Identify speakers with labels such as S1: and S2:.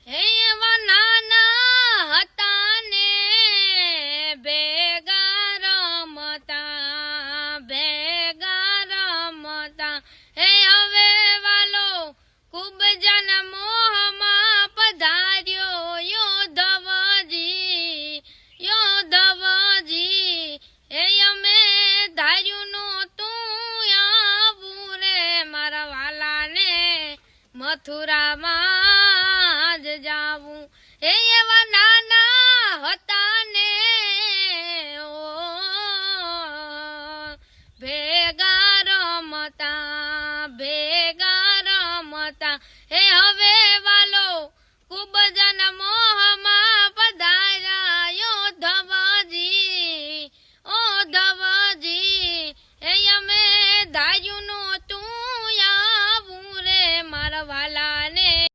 S1: હે એવા નાના હતા ને ભેગા રમતા હે હવે વાલો ખૂબ જન મોહમાં પધાર્યો યોધવજી હે અમે ધાર્યું નહોતું આવું રે મારા વાલાને મથુરામાં જ જાવું હે એવા નાના હતા ને ભેગા રમતા હે હવે વાલો ખૂબ જ